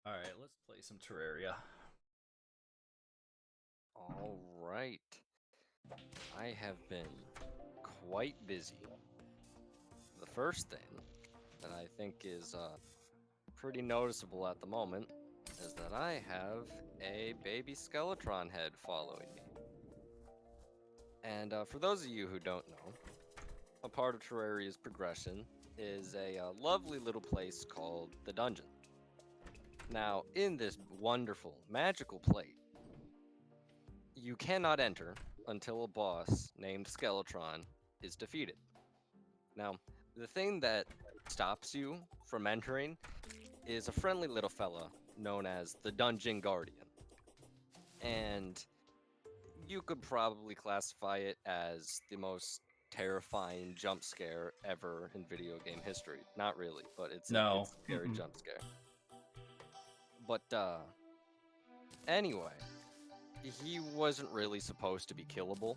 Alright, let's play some Terraria. All right. I have been quite busy. The first thing that I think is pretty noticeable at the moment is that I have a baby Skeletron head following me. And for those of you who don't know, a part of Terraria's progression is a lovely little place called the Dungeon. Now, in this wonderful, magical place, you cannot enter until a boss named Skeletron is defeated. Now, the thing that stops you from entering is a friendly little fella known as the Dungeon Guardian. And you could probably classify it as the most terrifying jump scare ever in video game history. Not really, but No. it's a scary Mm-mm. jump scare. But anyway, he wasn't really supposed to be killable.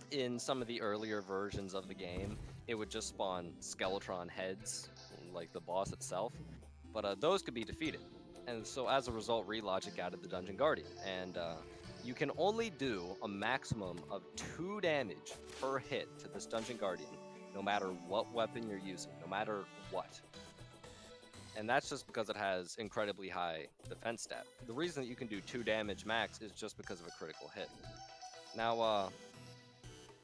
In some of the earlier versions of the game, it would just spawn Skeletron heads, like the boss itself, but those could be defeated. And so as a result, Relogic added the Dungeon Guardian, and you can only do a maximum of 2 damage per hit to this Dungeon Guardian, no matter what weapon you're using, no matter what. And that's just because it has incredibly high defense stat. The reason that you can do 2 damage max is just because of a critical hit. Now,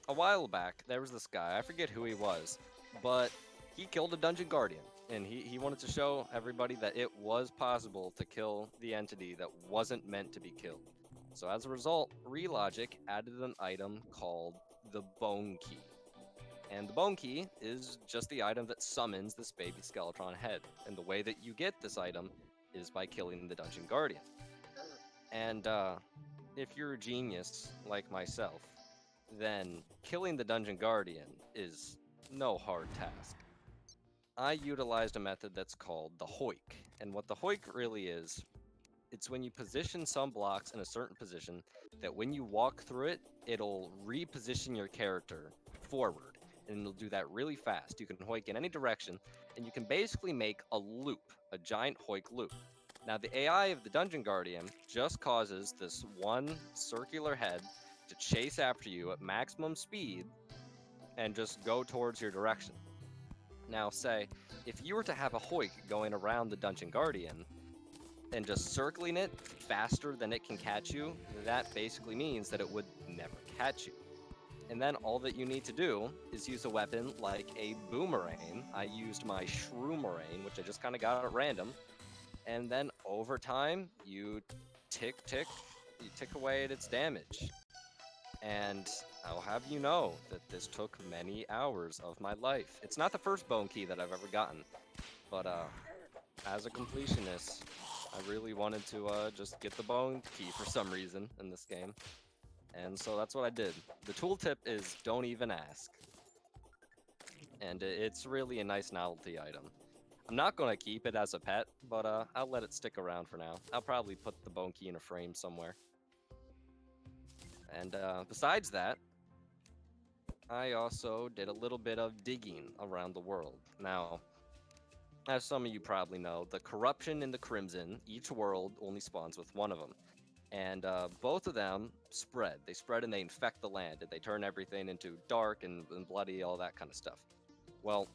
a while back, there was this guy, I forget who he was, but he killed a Dungeon Guardian. And he wanted to show everybody that it was possible to kill the entity that wasn't meant to be killed. So as a result, Relogic added an item called the Bone Key. And the Bone Key is just the item that summons this baby Skeletron head. And the way that you get this item is by killing the Dungeon Guardian. And if you're a genius like myself, then killing the Dungeon Guardian is no hard task. I utilized a method that's called the hoik. And what the hoik really is, it's when you position some blocks in a certain position that when you walk through it, it'll reposition your character forward. And it'll do that really fast. You can hoik in any direction, and you can basically make a loop, a giant hoik loop. Now, the AI of the Dungeon Guardian just causes this one circular head to chase after you at maximum speed and just go towards your direction. Now, say, if you were to have a hoik going around the Dungeon Guardian and just circling it faster than it can catch you, that basically means that it would never catch you. And then all that you need to do is use a weapon like a boomerang. I used my shroomerang, which I just kind of got at random. And then over time, you you tick away at its damage. And I'll have you know that this took many hours of my life. It's not the first bone key that I've ever gotten, but as a completionist, I really wanted to just get the bone key for some reason in this game. And so that's what I did. The tooltip is don't even ask. And it's really a nice novelty item. I'm not going to keep it as a pet, but I'll let it stick around for now. I'll probably put the bone key in a frame somewhere. And besides that, I also did a little bit of digging around the world. Now, as some of you probably know, the corruption and the crimson, each world only spawns with one of them. And both of them spread. They spread and they infect the land, and they turn everything into dark and bloody, all that kind of stuff. Well,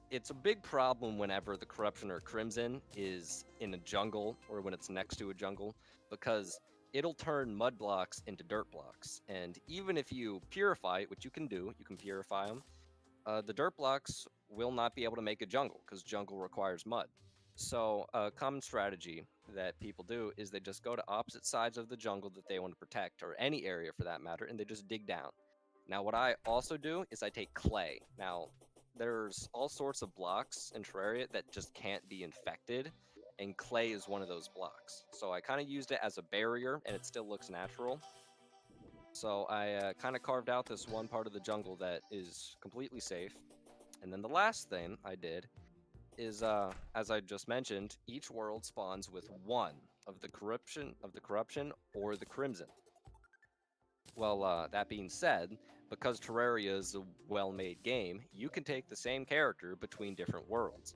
it's a big problem whenever the corruption or crimson is in a jungle or when it's next to a jungle, because it'll turn mud blocks into dirt blocks. And even if you purify it, which you can do, you can purify them, the dirt blocks will not be able to make a jungle because jungle requires mud. So a common strategy that people do is they just go to opposite sides of the jungle that they want to protect, or any area for that matter, and they just dig down. Now, what I also do is I take clay. Now, there's all sorts of blocks in Terraria that just can't be infected, and clay is one of those blocks. So I kind of used it as a barrier, and it still looks natural. So I kind of carved out this one part of the jungle that is completely safe. And then the last thing I did is, as I just mentioned, each world spawns with one of the corruption or the crimson. Well, that being said, because Terraria is a well-made game, you can take the same character between different worlds.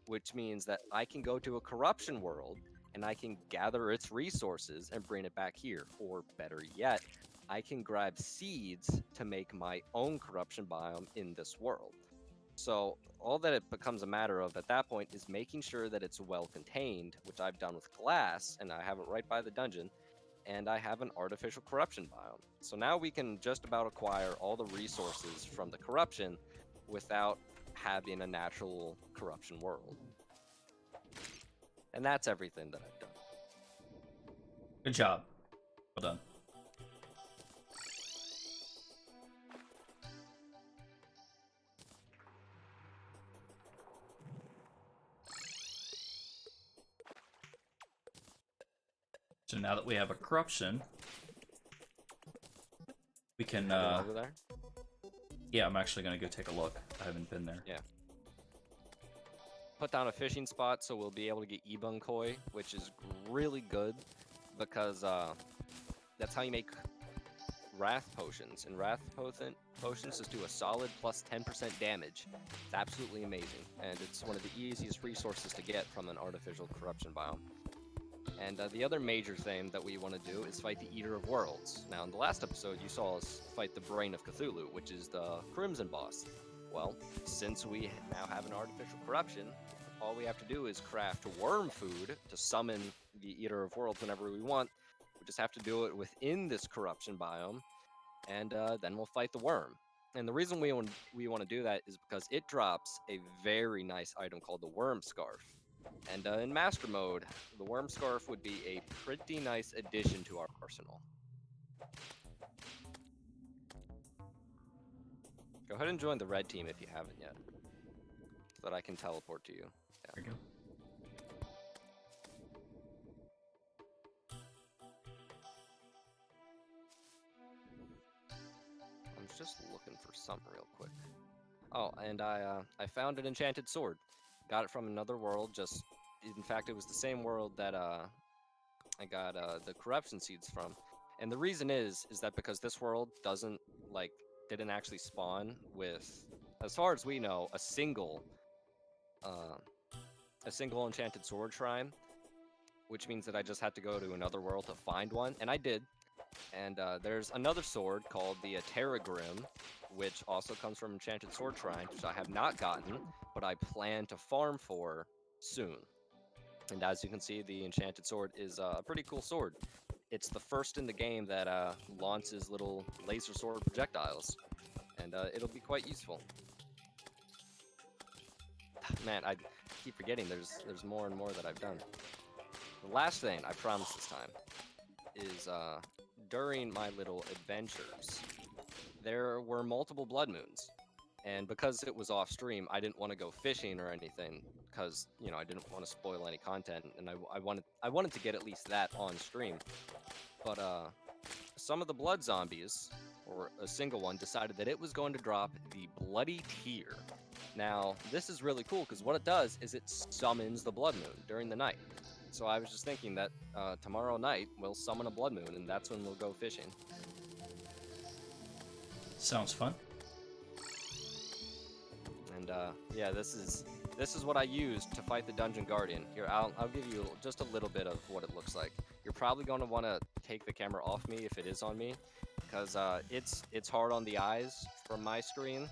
which means that I can go to a corruption world and I can gather its resources and bring it back here. Or better yet, I can grab seeds to make my own corruption biome in this world. So all that it becomes a matter of at that point is making sure that it's well contained, which I've done with glass, and I have it right by the dungeon, and I have an artificial corruption biome. So now we can just about acquire all the resources from the corruption without having a natural corruption world. And that's everything that I've done. Good job. Well done. So now that we have a corruption, we can. Over there? Yeah, I'm actually gonna go take a look. I haven't been there. Yeah. Put down a fishing spot so we'll be able to get Ebon Koi, which is really good because that's how you make Wrath Potions. And Wrath Potions just do a solid plus 10% damage. It's absolutely amazing, and it's one of the easiest resources to get from an artificial corruption biome. And the other major thing that we want to do is fight the Eater of Worlds. Now, in the last episode, you saw us fight the Brain of Cthulhu, which is the Crimson boss. Well, since we now have an artificial corruption, all we have to do is craft worm food to summon the Eater of Worlds whenever we want. We just have to do it within this corruption biome, and then we'll fight the worm. And the reason we want to do that is because it drops a very nice item called the Worm Scarf. And in Master Mode, the Worm Scarf would be a pretty nice addition to our arsenal. Go ahead and join the red team if you haven't yet, so that I can teleport to you. Yeah. There you go. I'm just looking for something real quick. Oh, and I found an enchanted sword. Got it from another world. In fact, it was the same world that I got the corruption seeds from. And the reason is that because this world didn't actually spawn with, as far as we know, a single enchanted sword shrine, which means that I just had to go to another world to find one, and I did. And there's another sword called the Terraria, which also comes from enchanted sword shrine, which I have not gotten, but I plan to farm for soon. And as you can see, the enchanted sword is a pretty cool sword. It's the first in the game that launches little laser sword projectiles, and it'll be quite useful. Man, I keep forgetting there's more and more that I've done. The last thing I promise this time is during my little adventures, there were multiple blood moons. And because it was off stream, I didn't want to go fishing or anything because, I didn't want to spoil any content, and I wanted to get at least that on stream. But some of the blood zombies, or a single one, decided that it was going to drop the Bloody Tear. Now, this is really cool because what it does is it summons the blood moon during the night. So I was just thinking that tomorrow night we'll summon a blood moon, and that's when we'll go fishing. Sounds fun. And yeah, this is what I used to fight the Dungeon Guardian. Here, I'll give you just a little bit of what it looks like. You're probably going to want to take the camera off me if it is on me, because it's hard on the eyes from my screen,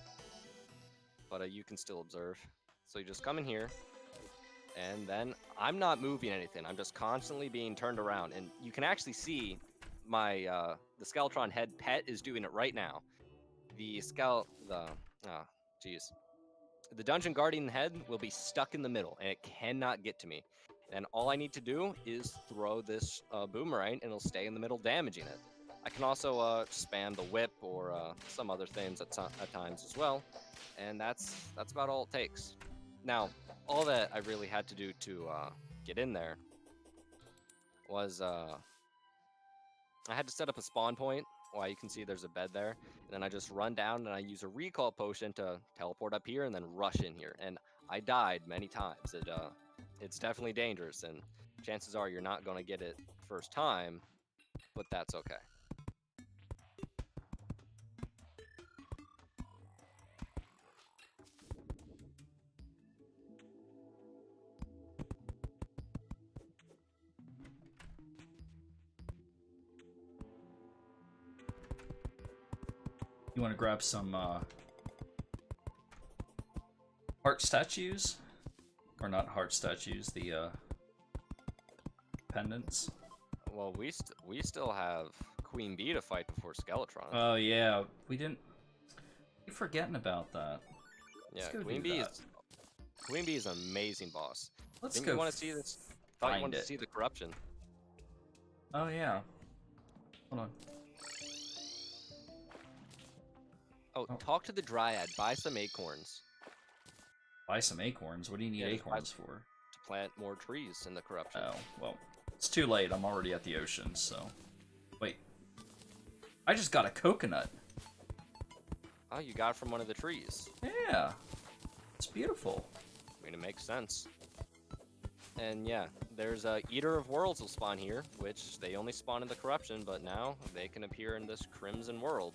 but you can still observe. So you just come in here, and then I'm not moving anything. I'm just constantly being turned around, and you can actually see my the Skeletron head pet is doing it right now. The Dungeon Guardian head will be stuck in the middle, and it cannot get to me. And all I need to do is throw this boomerang, and it'll stay in the middle, damaging it. I can also spam the whip or some other things at times as well, and that's about all it takes. Now, all that I really had to do to get in there was I had to set up a spawn point. Well, you can see there's a bed there, and then I just run down and I use a recall potion to teleport up here and then rush in here. And I died many times. It's definitely dangerous, and chances are you're not going to get it first time, but that's okay. You want to grab some heart statues? Or not heart statues, the pendants. Well, we still have Queen Bee to fight before Skeletron. Oh yeah, we didn't. Keep forgetting about that. Yeah, Let's go Queen do Bee that. is Queen Bee is an amazing boss. Let's Think go. you want to see this? Thought you Find wanted it. to see the corruption. Oh yeah. Hold on. Oh, Oh. talk to the Dryad. Buy some acorns Buy some acorns. What do you need Yeah, just buy- acorns for? to plant more trees in the corruption. Oh, well. It's too late. I'm already at the ocean, so. Wait. I just got a coconut. Oh, you got it from one of the trees. Yeah. It's beautiful. I mean, it makes sense. And yeah, there's a Eater of Worlds will spawn here, which they only spawn in the corruption, but now they can appear in this Crimson World.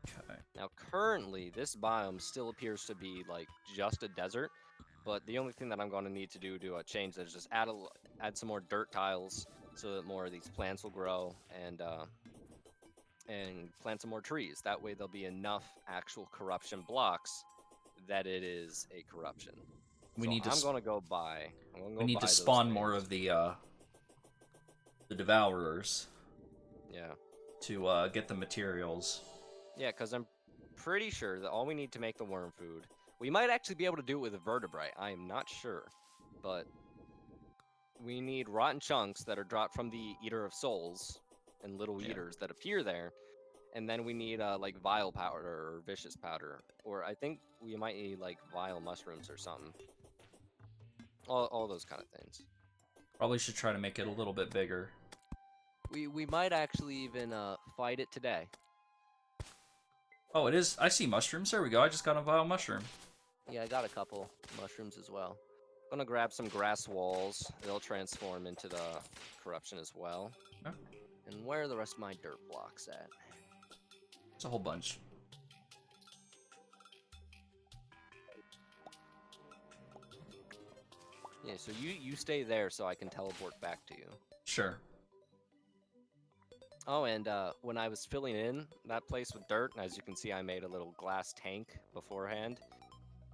Okay. Now, currently, this biome still appears to be like just a desert, but the only thing that I'm going to need to do to change that is just add some more dirt tiles so that more of these plants will grow and plant some more trees. That way, there'll be enough actual corruption blocks that it is a corruption. We So need to. I'm going to go buy. We need to those spawn more things. of the devourers Yeah. to get the materials. Yeah, because I'm pretty sure that all we need to make the worm food, we might actually be able to do it with a vertebrae. I am not sure, but we need rotten chunks that are dropped from the Eater of Souls and little Yeah. eaters that appear there, and then we need like vile powder or vicious powder, or I think we might need like vile mushrooms or something. All those kind of things. Probably should try to make it a little bit bigger. We might actually even fight it today. Oh, it is. I see mushrooms. There we go. I just got a vile mushroom. Yeah, I got a couple mushrooms as well. I'm gonna grab some grass walls. They'll transform into the corruption as well. Okay. And where are the rest of my dirt blocks at? It's a whole bunch. Yeah, so you stay there so I can teleport back to you. Sure. Oh, and when I was filling in that place with dirt, as you can see, I made a little glass tank beforehand.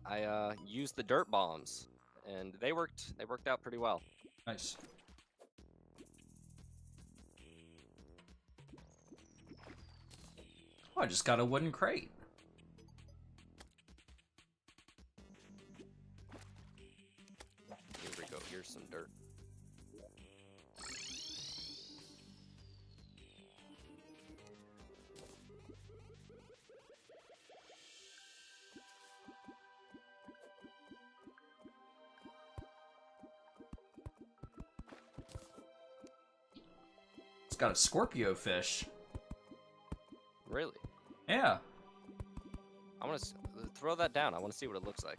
I used the dirt bombs, and they worked out pretty well. Nice. Oh, I just got a wooden crate. Here we go. Here's some dirt. It's got a Scorpio fish. Really? Yeah. I want to throw that down. I want to see what it looks like.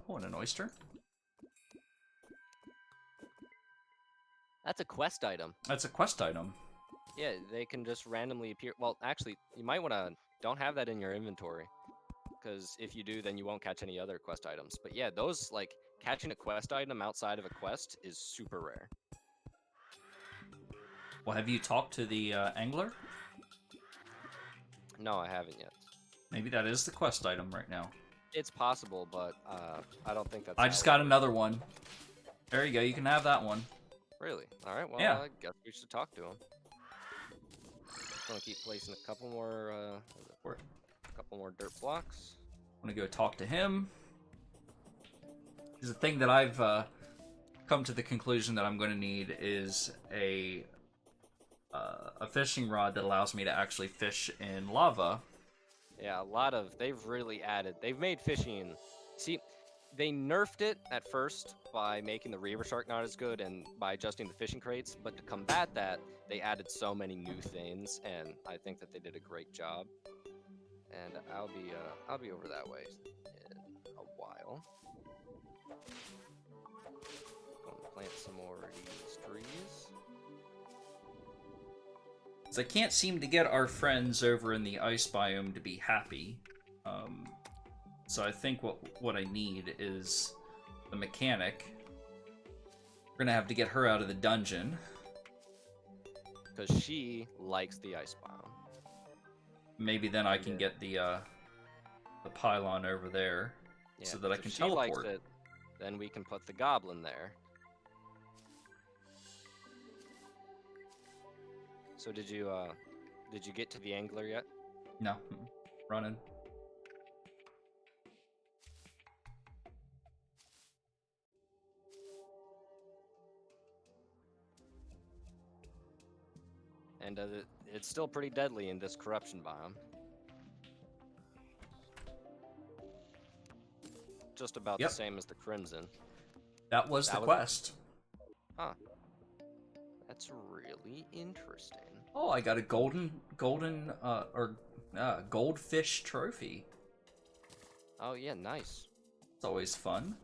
Oh, and an oyster. That's a quest item. That's a quest item. Yeah, they can just randomly appear. Well, actually, you might want to don't have that in your inventory, because if you do, then you won't catch any other quest items. But yeah, those, like, catching a quest item outside of a quest is super rare. Well, have you talked to the angler? No, I haven't yet. Maybe that is the quest item right now. It's possible, but I don't think that's. I just got another one. There you go. You can have that one. Really? All right. Well, Yeah. I guess we should talk to him. I'm gonna keep placing a couple more dirt blocks. I'm gonna go talk to him. Because the thing that I've come to the conclusion that I'm going to need is a fishing rod that allows me to actually fish in lava. Yeah, they've made fishing. See, they nerfed it at first by making the Reaver Shark not as good and by adjusting the fishing crates, but to combat that, they added so many new things, and I think that they did a great job. And I'll be over that way in a while. Gonna plant some more of these trees. 'Cause I can't seem to get our friends over in the ice biome to be happy. So I think what I need is the mechanic. We're gonna have to get her out of the dungeon. Because she likes the ice biome. Maybe then I can get the pylon over there, Yeah, so that I can if she likes teleport. it, then we can put the goblin there. So did you get to the angler yet? No, running. And it's still pretty deadly in this corruption biome. Just about the Yep. same as the crimson. That was the quest. Huh. That's really interesting. Oh, I got a goldfish trophy. Oh yeah, nice. It's always fun.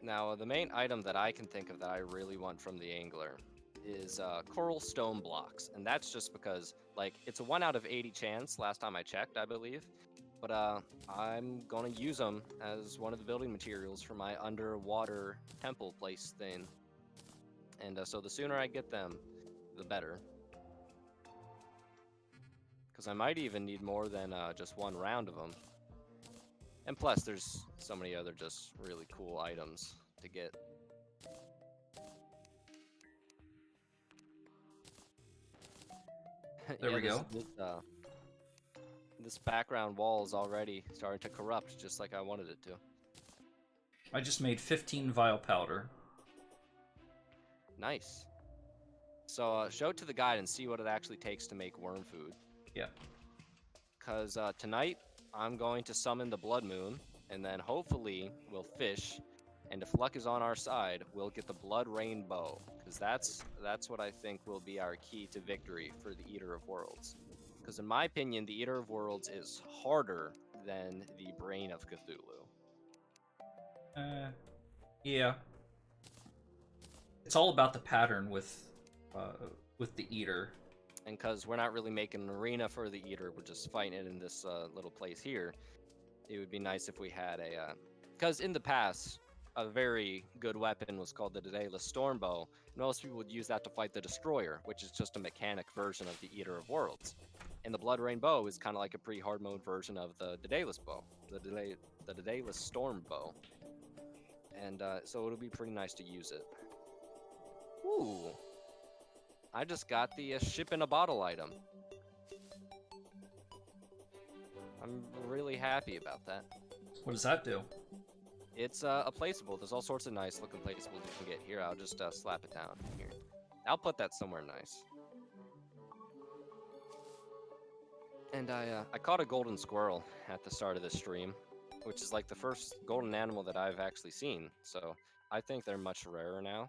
Now, the main item that I can think of that I really want from the angler is coral stone blocks, and that's just because, like, it's a 1 out of 80 chance last time I checked, I believe. But I'm gonna use them as one of the building materials for my underwater temple place thing. And so the sooner I get them, the better. Because I might even need more than just 1 round of them. And plus, there's so many other just really cool items to get. There we go. This background wall is already starting to corrupt, just like I wanted it to. I just made 15 vial powder. Nice. So show it to the guide and see what it actually takes to make worm food. Yeah. Because tonight, I'm going to summon the blood moon, and then hopefully we'll fish, and if luck is on our side, we'll get the blood rainbow, because that's what I think will be our key to victory for the Eater of Worlds. Because in my opinion, the Eater of Worlds is harder than the Brain of Cthulhu. Yeah. It's all about the pattern with the Eater. And because we're not really making an arena for the Eater, we're just fighting it in this little place here. It would be nice if we had a... Because in the past, a very good weapon was called the Daedalus Stormbow. Most people would use that to fight the Destroyer, which is just a mechanic version of the Eater of Worlds. And the Blood Rain Bow is kind of like a pretty hard mode version of the Daedalus Bow, the Daedalus Storm Bow. And so it'll be pretty nice to use it. Ooh. I just got the ship in a bottle item. I'm really happy about that. What does that do? It's a placeable. There's all sorts of nice looking placeables you can get here. I'll just slap it down here. I'll put that somewhere nice. And I caught a golden squirrel at the start of this stream, which is like the first golden animal that I've actually seen. So I think they're much rarer now.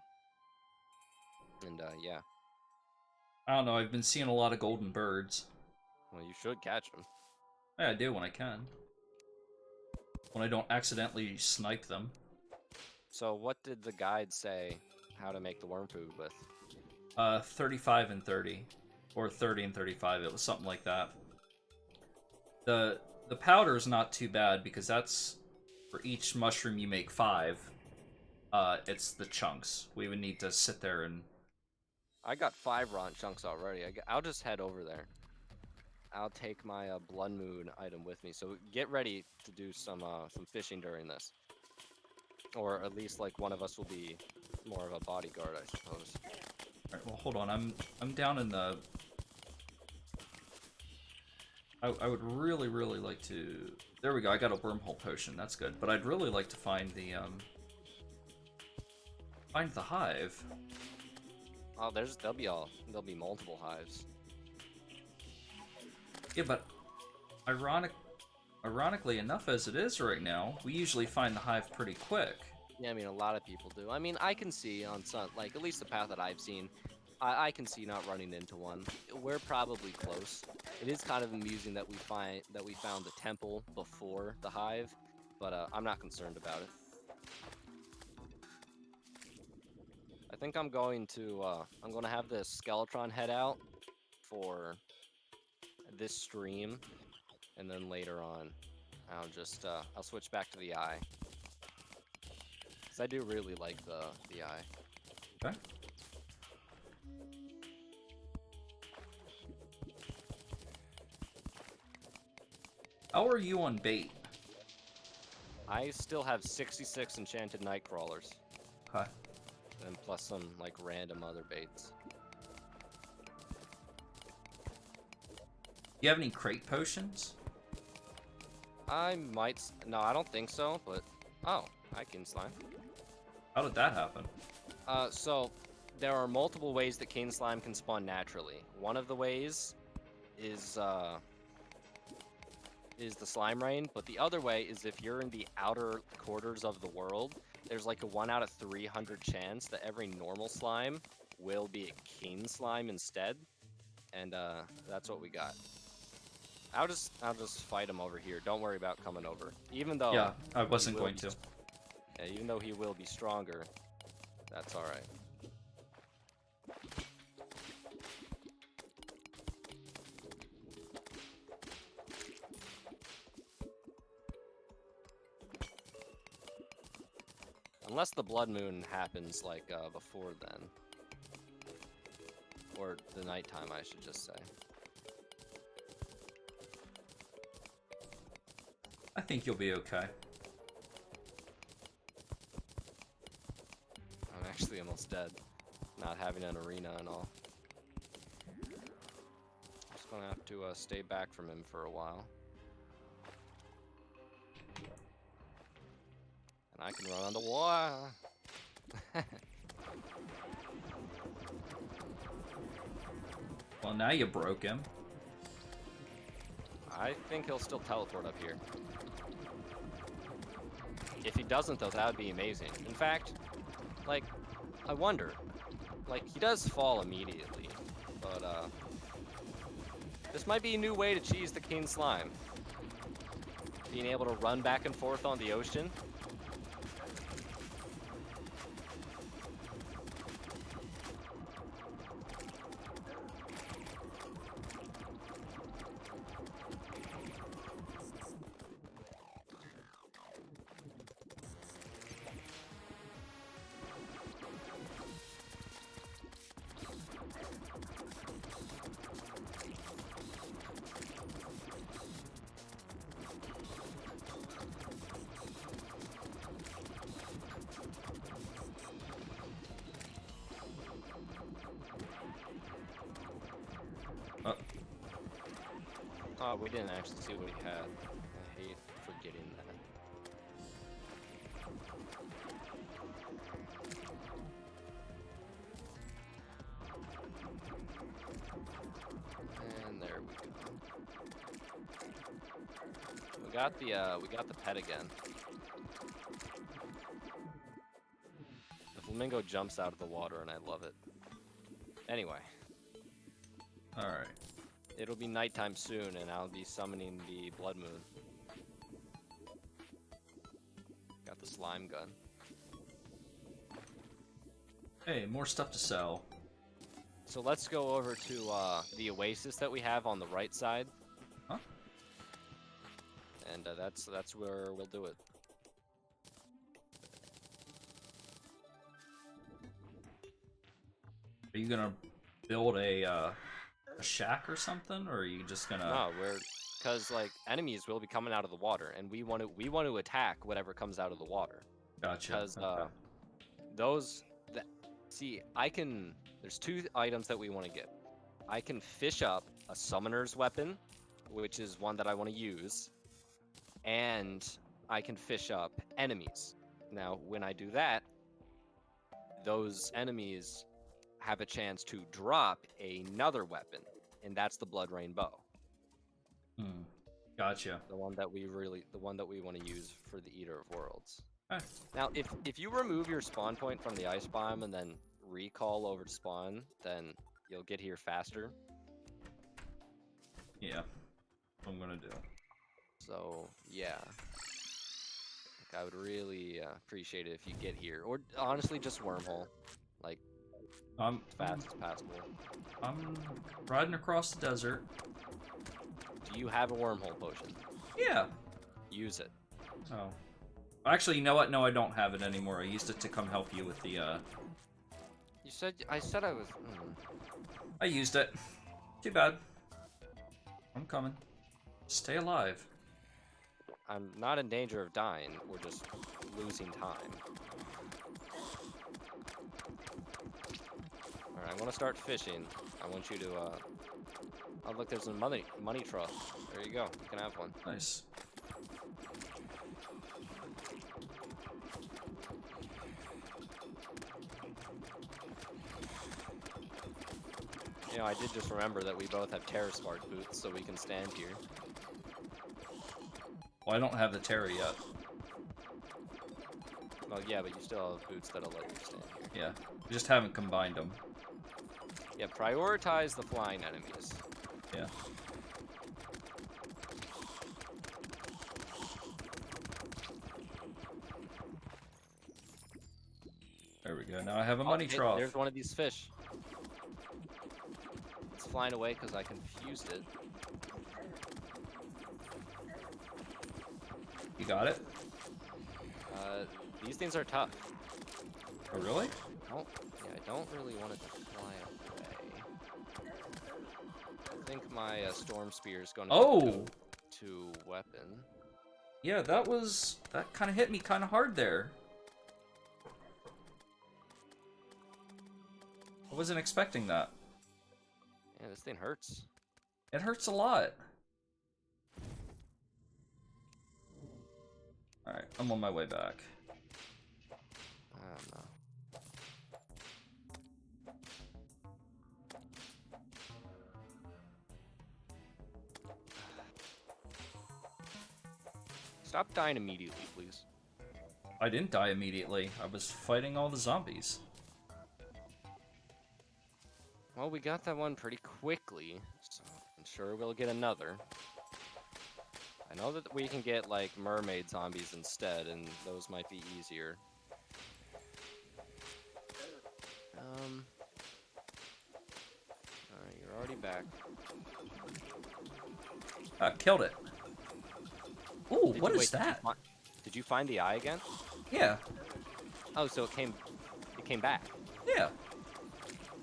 And yeah. I don't know, I've been seeing a lot of golden birds. Well, you should catch them. Yeah, I do when I can. When I don't accidentally snipe them. So what did the guide say how to make the worm food with? 35 and 30. Or 30 and 35, it was something like that. The powder is not too bad, because that's... For each mushroom you make 5. It's the chunks. We would need to sit there and... I got 5 raw chunks already. I'll just head over there. I'll take my blood moon item with me. So get ready to do some fishing during this, or at least like one of us will be more of a bodyguard, I suppose. All right, well, hold on. I'm down in the. I would really like to. There we go. I got a wormhole potion. That's good. But I'd really like to find the hive. Oh, there'll be multiple hives. Yeah, but ironically enough, as it is right now, we usually find the hive pretty quick. Yeah, I mean, a lot of people do. I mean, I can see on some, like, at least the path that I've seen, I can see not running into one. We're probably close. It is kind of amusing that we found the temple before the hive, but I'm not concerned about it. I think I'm going to have the Skeletron head out for this stream, and then later on I'll switch back to the eye. Cause I do really like the eye. Okay. How are you on bait? I still have 66 enchanted night crawlers, Okay. and plus some like random other baits. You have any crate potions? No, I don't think so, but oh, I can slime. How did that happen? So there are multiple ways that cane slime can spawn naturally. One of the ways is the slime rain, but the other way is if you're in the outer quarters of the world, there's like a 1 out of 300 chance that every normal slime will be a cane slime instead, and that's what we got. I'll just fight him over here. Don't worry about coming over. Even though Yeah, I wasn't going to. Yeah, even though he will be stronger, that's all right. Unless the blood moon happens like before then, or the nighttime, I should just say. I think you'll be okay. I'm actually almost dead, not having an arena and all. Just gonna have to stay back from him for a while. And I can run on the water. Well, now you broke him. I think he'll still teleport up here. If he doesn't, though, that would be amazing. In fact, like, I wonder. Like, he does fall immediately, but, this might be a new way to cheese the king slime. Being able to run back and forth on the ocean. Oh, we didn't actually see what he had. I hate forgetting that. And there we go. We got the pet again. The flamingo jumps out of the water and I love it. Anyway. Alright. It'll be nighttime soon, and I'll be summoning the blood moon. Got the slime gun. Hey, more stuff to sell. So let's go over to the oasis that we have on the right side. Huh? And that's where we'll do it. Are you gonna build a shack or something, or are you just gonna? No, because like enemies will be coming out of the water, and we want to attack whatever comes out of the water. Gotcha. Because okay. There's 2 items that we want to get. I can fish up a summoner's weapon, which is one that I want to use, and I can fish up enemies. Now, when I do that, those enemies have a chance to drop another weapon, and that's the blood rain bow. Gotcha. The one that we want to use for the Eater of Worlds. Okay. Now, if you remove your spawn point from the ice biome and then recall over to spawn, then you'll get here faster. Yeah. What I'm gonna do. So yeah, like, I would really appreciate it if you get here, or honestly just wormhole, like as fast as possible. I'm riding across the desert. Do you have a wormhole potion? Yeah. use it. Oh. Actually, you know what? No, I don't have it anymore. I used it to come help you with the, You said I said I was. I used it. Too bad. I'm coming. Stay alive. I'm not in danger of dying. We're just losing time. Alright, I want to start fishing. I want you to, Oh, look, there's a money trough. There you go. You can have one. Nice. You know, I did just remember that we both have Terra Smart boots, so we can stand here. Well, I don't have the Terra yet. Well, yeah, but you still have boots that'll let you stand here. Yeah. We just haven't combined them. Yeah, prioritize the flying enemies. Yeah. There we go. Now I have a money hey, trough. There's one of these fish. It's flying away because I confused it. You got it? These things are tough. Oh, really? Yeah, I don't really want it to fly away. I think my storm spear is going to go to weapon. Yeah, that kind of hit me kind of hard there. I wasn't expecting that. Yeah, this thing hurts. It hurts a lot. Alright, I'm on my way back. I don't know. Stop dying immediately, please. I didn't die immediately. I was fighting all the zombies. Well, we got that one pretty quickly, so I'm sure we'll get another. I know that we can get, like, mermaid zombies instead, and those might be easier. Alright, you're already back. Killed it. Ooh, what is Wait, that? Did you find the eye again? Yeah. Oh, so it came back. Yeah.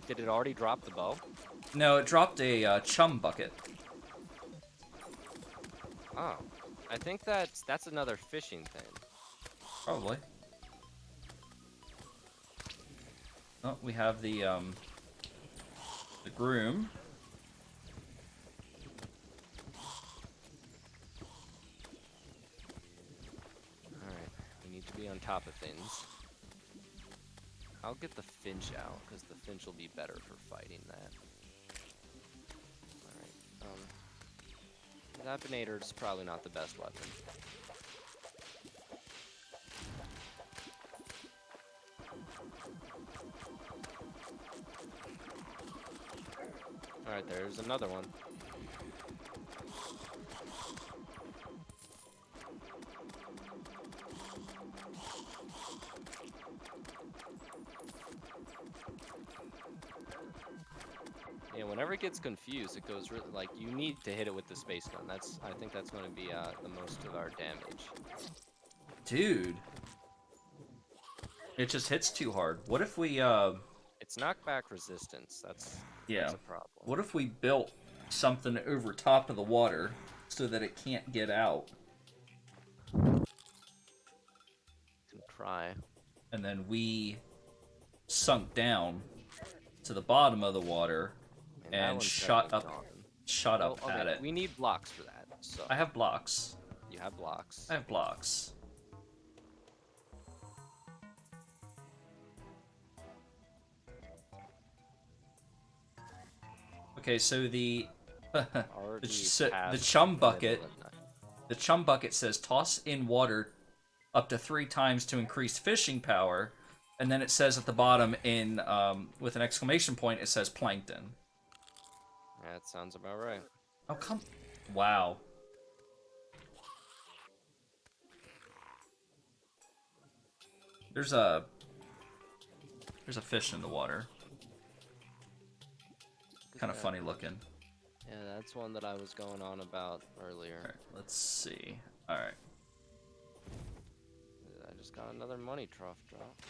Did it already drop the bow? No, it dropped a chum bucket. Oh, I think that's another fishing thing. Probably. Oh, we have the groom. Alright, we need to be on top of things. I'll get the finch out, because the finch will be better for fighting that. Alright, Zappinator is probably not the best weapon. Alright, there's another one. Yeah, whenever it gets confused, it goes really, like, you need to hit it with the space gun. I think that's going to be the most of our damage. Dude. It just hits too hard. What if we, It's knockback resistance. That's a problem. What if we built something over top of the water so that it can't get out? Can try. And then we sunk down to the bottom of the water and shot up at it. We need blocks for that. So I have blocks. you have blocks. I have blocks. Okay, so the chum bucket says toss in water up to 3 times to increase fishing power, and then it says at the bottom in with an exclamation point it says plankton. Yeah, that sounds about right. Oh come! Wow. There's a fish in the water. Kind of funny looking. Yeah, that's one that I was going on about earlier. Alright, let's see. Alright. just got another money trough drop.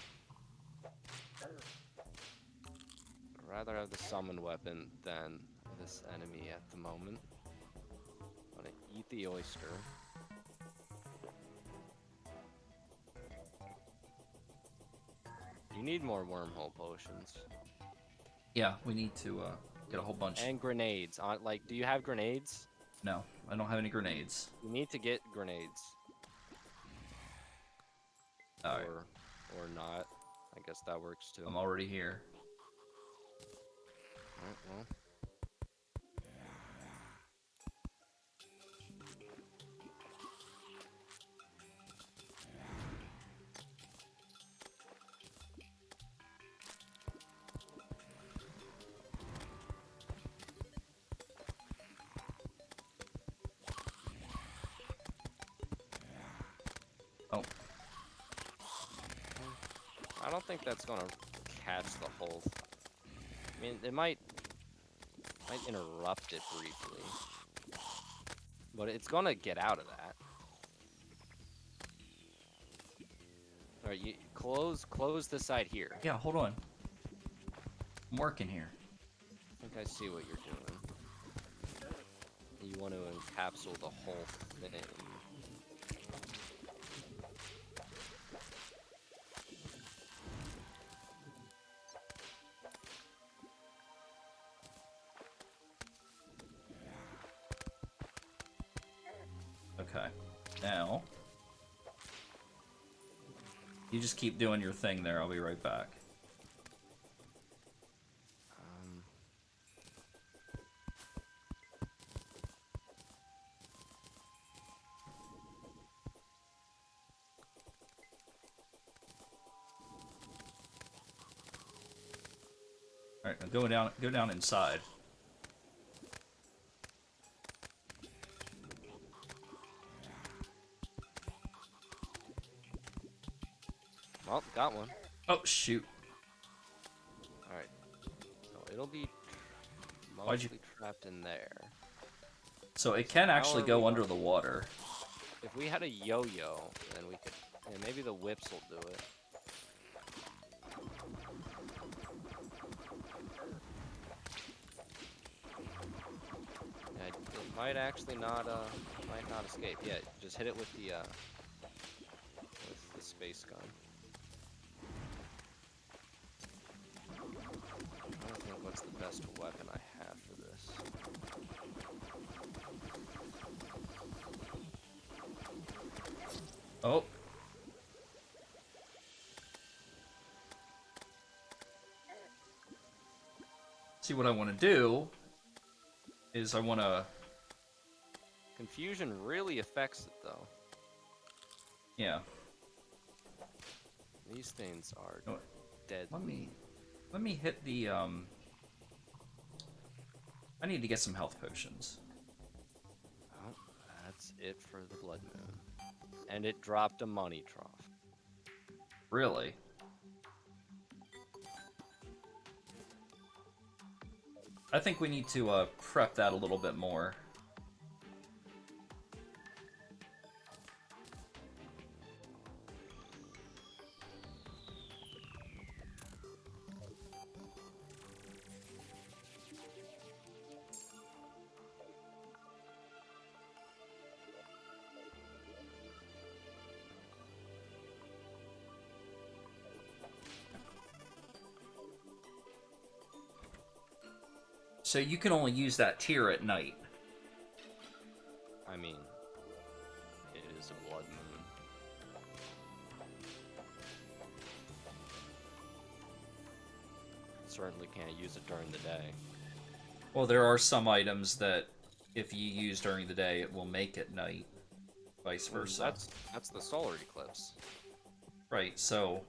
I'd rather have the summoned weapon than this enemy at the moment. I'm gonna eat the oyster. You need more wormhole potions. Yeah, we need to get a whole bunch. And grenades. Like, do you have grenades? No, I don't have any grenades. You need to get grenades. Alright. Or not. I guess that works too. I'm already here. Alright, well. Oh. I don't think that's gonna catch the whole. I mean, it might interrupt it briefly, but it's gonna get out of that. All right, you close this side here. Yeah, hold on. I'm working here. I think I see what you're doing. You want to encapsulate the whole thing. Okay. Now, you just keep doing your thing there. I'll be right back. All right, now go down inside. Well, got one. Oh shoot! All right. So it'll be Why'd you- mostly trapped in there. So it can actually are go we under going? the water. If we had a yo-yo, then we could. Yeah, maybe the whips will do it. Yeah, it might actually not. Might not escape. Yeah, just hit it with the space gun. I don't think what's the best weapon I have for this. Oh. See, what I want to do is I want to... Confusion really affects it, though. Yeah. These things are Oh, dead. Let me hit the, I need to get some health potions. Oh, that's it for the Blood Moon. And it dropped a money trough. Really? I think we need to, prep that a little bit more. So you can only use that tier at night. I mean, it is a Blood Moon. Certainly can't use it during the day. Well, there are some items that if you use during the day, it will make at night. Vice versa. That's the solar eclipse. Right, so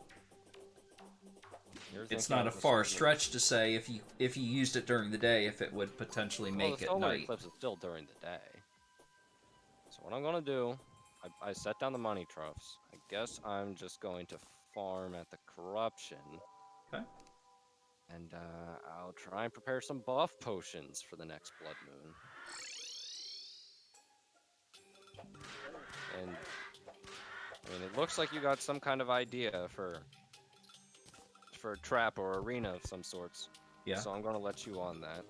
You're it's thinking not a of the far solar- stretch to say if you used it during the day, if it would potentially Well, make the at solar night. eclipse is still during the day. So what I'm gonna do, I set down the money troughs. I guess I'm just going to farm at the corruption. Okay. And I'll try and prepare some buff potions for the next Blood Moon. And I mean, it looks like you got some kind of idea for a trap or arena of some sorts. Yeah. So I'm gonna let you on that.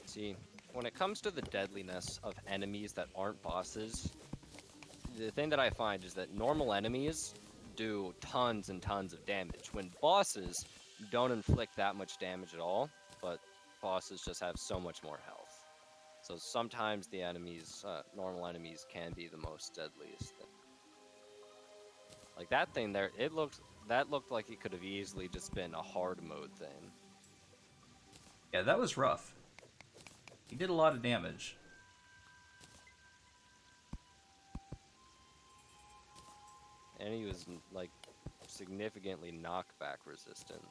See, when it comes to the deadliness of enemies that aren't bosses, the thing that I find is that normal enemies do tons and tons of damage, when bosses don't inflict that much damage at all, but bosses just have so much more health. So sometimes the enemies, normal enemies, can be the most deadliest. Like that thing there, that looked like it could have easily just been a hard mode thing. Yeah, that was rough. He did a lot of damage. And he was like significantly knockback resistant,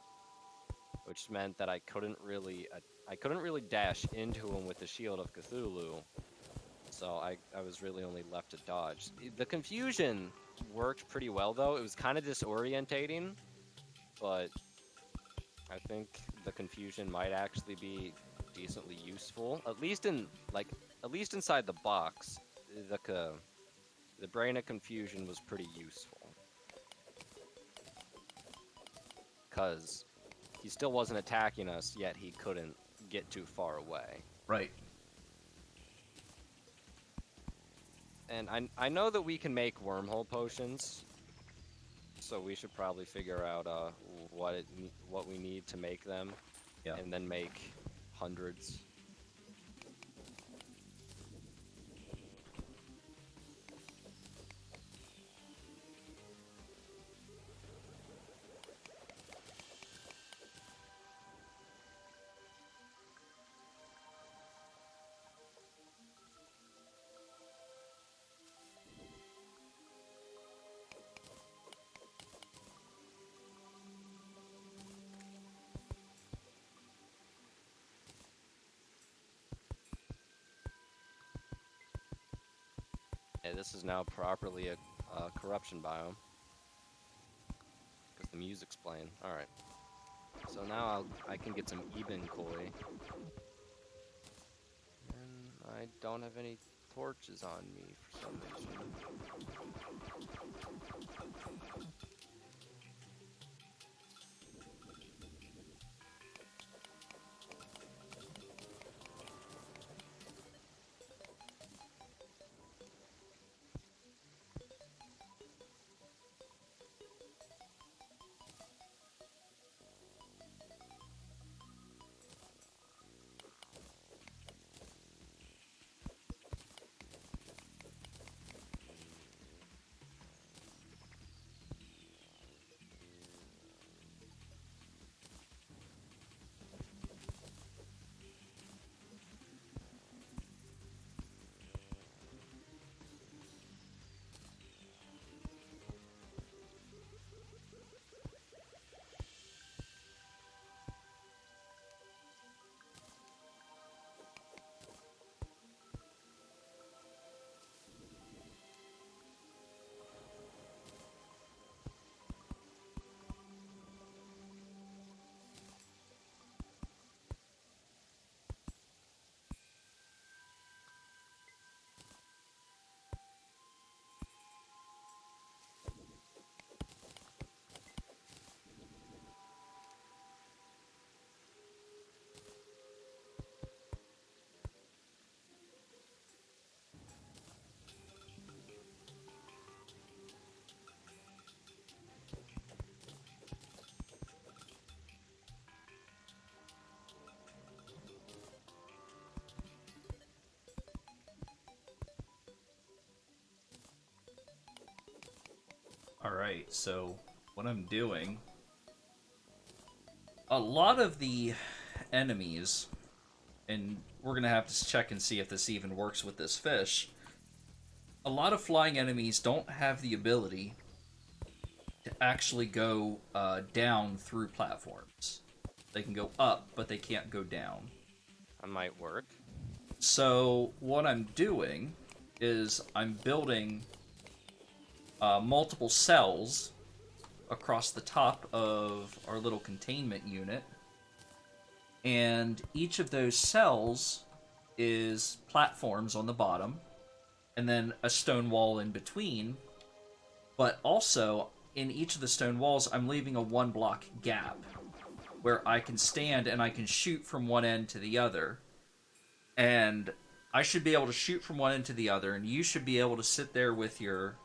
which meant that I couldn't really dash into him with the Shield of Cthulhu. So I was really only left to dodge. The confusion worked pretty well though. It was kind of disorientating, but I think the confusion might actually be decently useful. At least inside the box, the brain of confusion was pretty useful. Cause he still wasn't attacking us, yet he couldn't get too far away. Right. And I know that we can make wormhole potions, so we should probably figure out what we need to make them, Yeah. and then make hundreds. Yeah, this is now properly a corruption biome. Because the music's playing. Alright. So now I can get some Eben Koi. And I don't have any torches on me for some reason. Alright, so what I'm doing... A lot of the enemies, and we're gonna have to check and see if this even works with this fish, a lot of flying enemies don't have the ability to actually go down through platforms. They can go up, but they can't go down. That might work. So what I'm doing is I'm building multiple cells across the top of our little containment unit, and each of those cells is platforms on the bottom, and then a stone wall in between. But also, in each of the stone walls, I'm leaving a 1 block gap where I can stand and I can shoot from one end to the other. And I should be able to shoot from one end to the other, and you should be able to sit there with your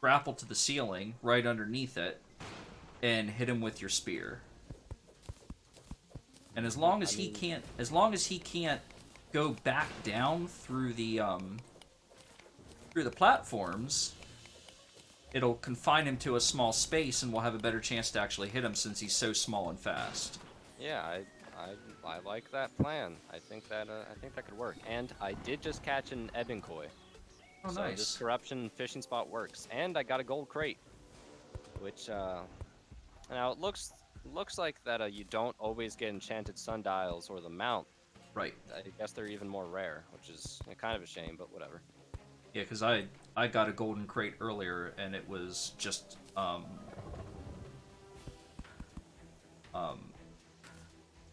grapple to the ceiling right underneath it and hit him with your spear. And as long as he can't go back down through the platforms, it'll confine him to a small space, and we'll have a better chance to actually hit him since he's so small and fast. Yeah, I like that plan. I think that could work. And I did just catch an ebbing koi. Oh, so nice. this corruption fishing spot works. And I got a gold crate, which now it looks like that you don't always get enchanted sundials or the mount. Right. I guess they're even more rare, which is kind of a shame, but whatever. Yeah, because I got a golden crate earlier, and it was just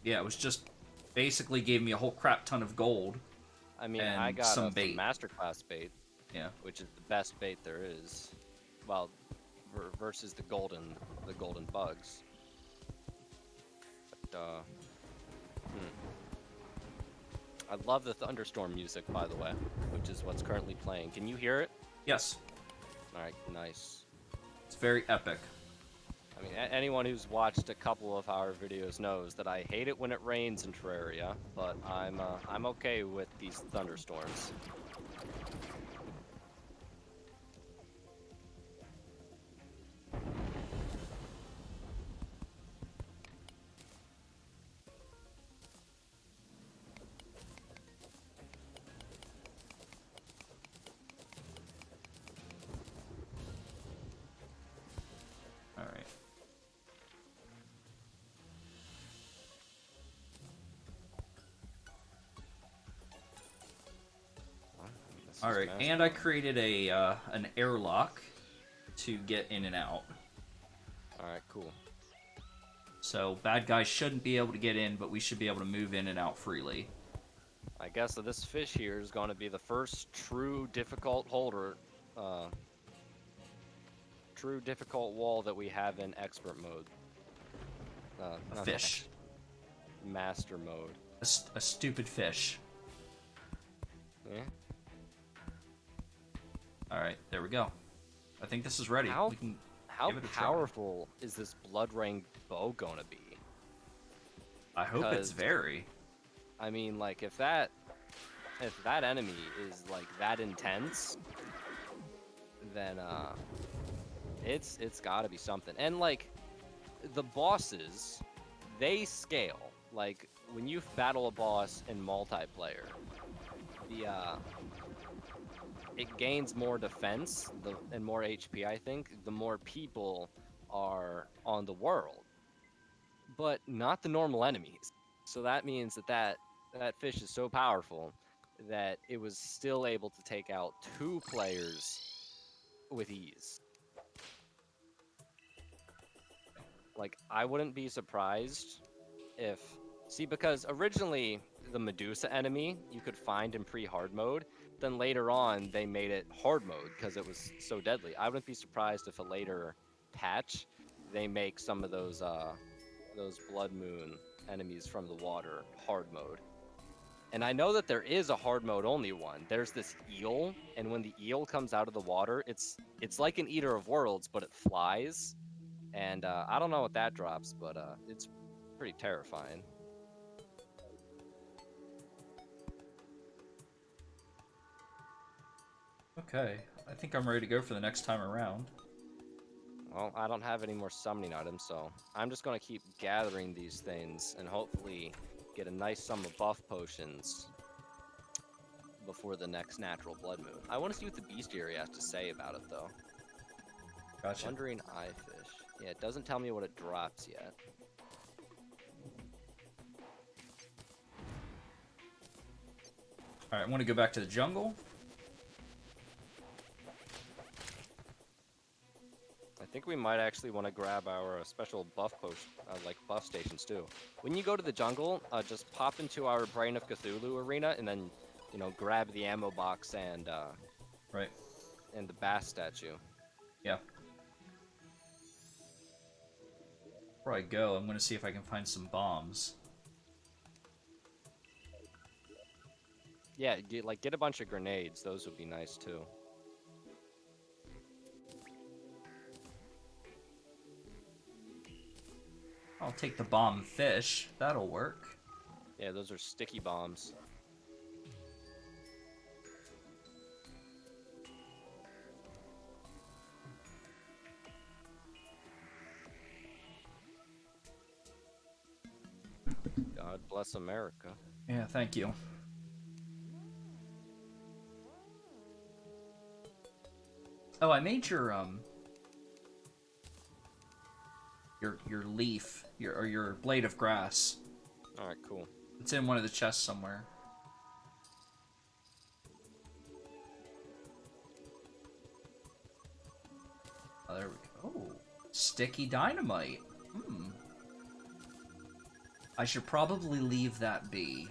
yeah, it was just basically gave me a whole crap ton of gold. I mean, and I got some bait. masterclass bait. Yeah. Which is the best bait there is. Well, versus the golden bugs. But I love the thunderstorm music, by the way, which is what's currently playing. Can you hear it? Yes. All right, nice. It's very epic. I mean, anyone who's watched a couple of our videos knows that I hate it when it rains in Terraria, but I'm okay with these thunderstorms. All right. All right, and I created an airlock to get in and out. All right, cool. So bad guys shouldn't be able to get in, but we should be able to move in and out freely. I guess that this fish here is going to be the first true difficult wall that we have in expert mode. A fish. Master mode. A stupid fish. Yeah. All right, there we go. I think this is ready. How we can how give it a try. powerful is this blood ring bow gonna be? I hope it's very. I mean, like, if that enemy is like that intense, then it's got to be something. And like, the bosses, they scale. Like, when you battle a boss in multiplayer, it gains more defense and more HP, I think, the more people are on the world. But not the normal enemies. So that means that fish is so powerful that it was still able to take out 2 players with ease. Like, I wouldn't be surprised if... See, because originally, the Medusa enemy you could find in pre-hard mode, then later on they made it hard mode because it was so deadly. I wouldn't be surprised if a later patch they make some of those Blood Moon enemies from the water hard mode. And I know that there is a hard mode only one. There's this eel, and when the eel comes out of the water, it's like an Eater of Worlds, but it flies. And I don't know what that drops, but it's pretty terrifying. Okay, I think I'm ready to go for the next time around. Well, I don't have any more summoning items, so I'm just going to keep gathering these things and hopefully get a nice sum of buff potions before the next natural blood moon. I want to see what the bestiary has to say about it, though. Gotcha. Wandering eye fish. Yeah, it doesn't tell me what it drops yet. Alright, I want to go back to the jungle. I think we might actually want to grab our special buff post, like buff stations too. When you go to the jungle, just pop into our Brain of Cthulhu arena and then, you know, grab the ammo box Right. and the bass statue. Yeah. Before I go, I'm going to see if I can find some bombs. Yeah, get a bunch of grenades. Those would be nice too. I'll take the bomb fish. That'll work. Yeah, those are sticky bombs. God bless America. Yeah, thank you. Oh, I made your leaf, your blade of grass. All right, cool. It's in one of the chests somewhere. Oh, there we go. Oh, sticky dynamite. Hmm. I should probably leave that be.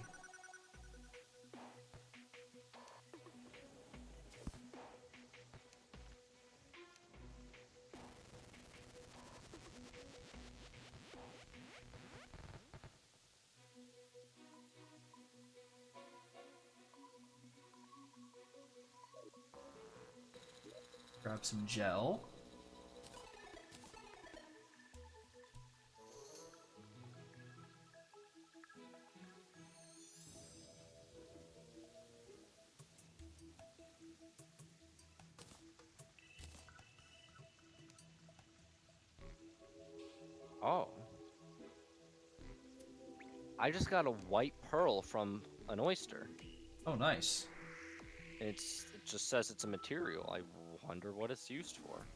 Grab some gel. Oh. I just got a white pearl from an oyster. Oh, nice. It just says it's a material. I wonder what it's used for.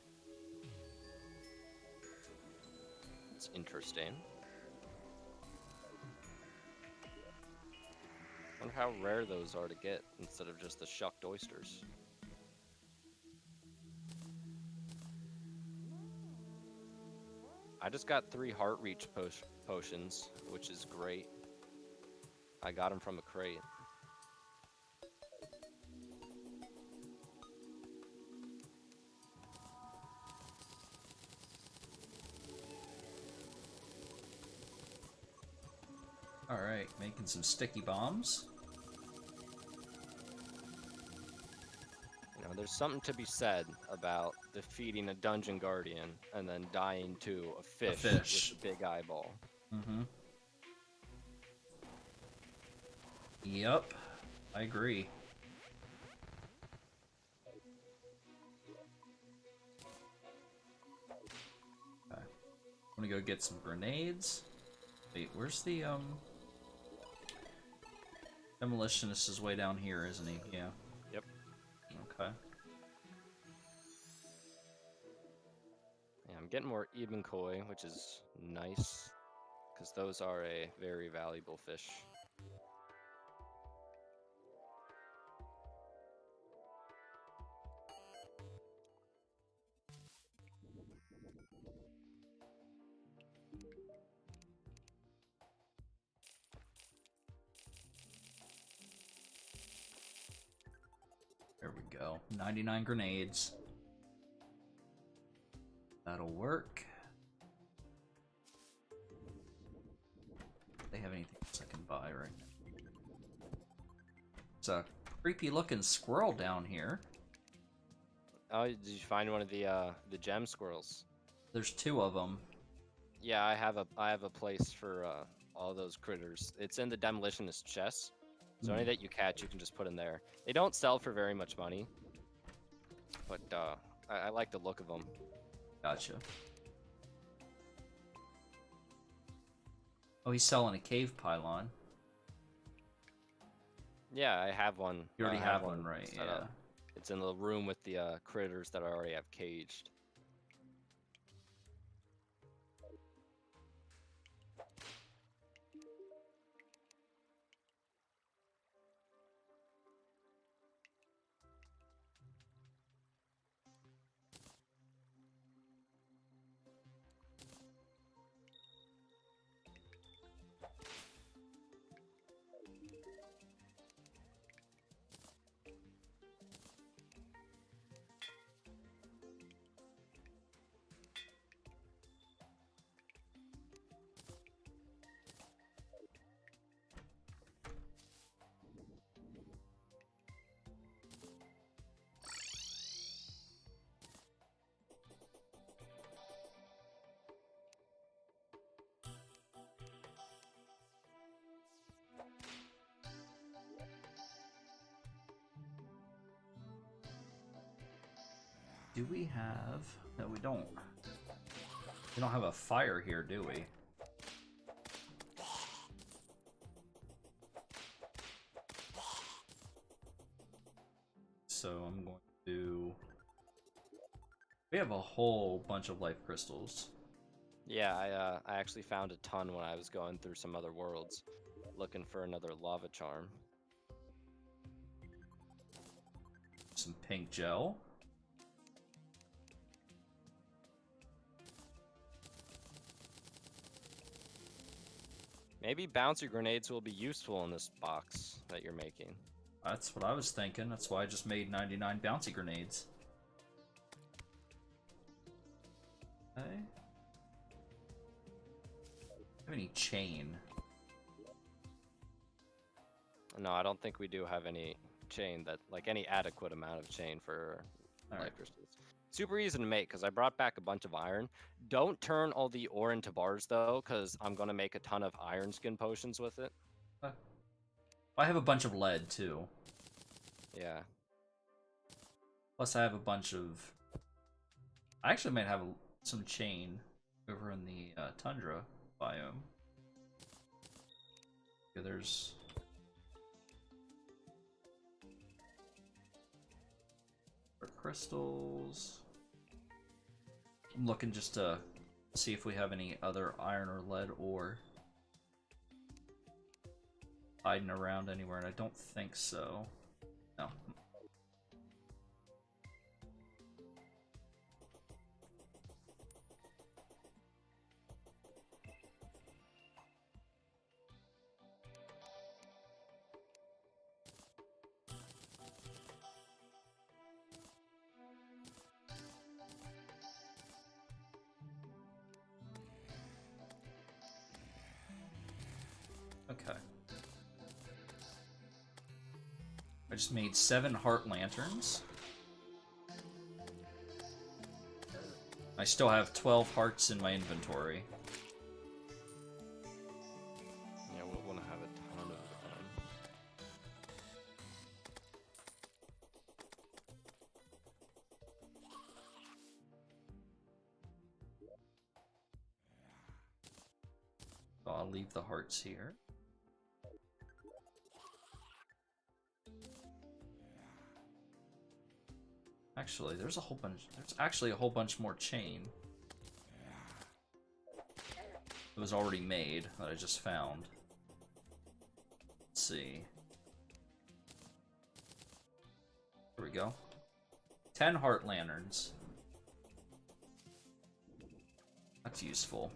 It's interesting. Wonder how rare those are to get instead of just the shucked oysters. I just got 3 heart reach potions, which is great. I got them from a crate. Alright, making some sticky bombs. You know, there's something to be said about defeating a dungeon guardian and then dying to a fish with a big eyeball. Mm-hmm. Yep, I agree. Okay. I'm gonna go get some grenades. Wait, where's the, Demolitionist is way down here, isn't he? Yeah. Yep. Okay. Yeah, I'm getting more even koi, which is nice, because those are a very valuable fish. There we go. 99 grenades. That'll work. They have anything else I can buy right now? It's a creepy looking squirrel down here. Oh, did you find one of the gem squirrels? There's 2 of them. Yeah, I have a place for all those critters. It's in the demolitionist chest. So any that you catch, you can just put in there. They don't sell for very much money, but I like the look of them. Gotcha. Oh, he's selling a cave pylon. Yeah, I have one. You already I have one, right? set Yeah. up. It's in the room with the critters that I already have caged. Do we have... No, we don't. We don't have a fire here, do we? So I'm going to... We have a whole bunch of life crystals. Yeah, I actually found a ton when I was going through some other worlds, looking for another lava charm. Some pink gel. Maybe bouncy grenades will be useful in this box that you're making. That's what I was thinking. That's why I just made 99 bouncy grenades. Okay. Have any chain? No, I don't think we do have any chain that, like, any adequate amount of chain for life crystals. Super easy to make because I brought back a bunch of iron. Don't turn all the ore into bars though, because I'm gonna make a ton of iron skin potions with it. I have a bunch of lead too. Yeah. Plus, I have a bunch of. I actually might have some chain over in the tundra biome. Yeah, there's. Crystals. I'm looking just to see if we have any other iron or lead ore hiding around anywhere, and I don't think so. No. Okay. I just made 7 heart lanterns. I still have 12 hearts in my inventory. Yeah, we'll want to have a ton of them. So I'll leave the hearts here. Actually, there's actually a whole bunch more chain. It was already made that I just found. Let's see. Here we go. 10 heart lanterns. That's useful.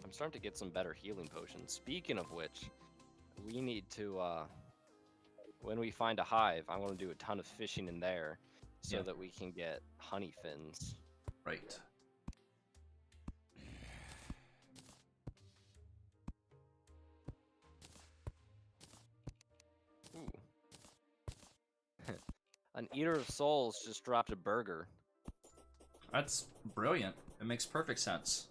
I'm starting to get some better healing potions. Speaking of which, we need to, when we find a hive, I want to do a ton of fishing in there so that we can get honey fins. Right. Ooh. An Eater of Souls just dropped a burger. That's brilliant. It makes perfect sense.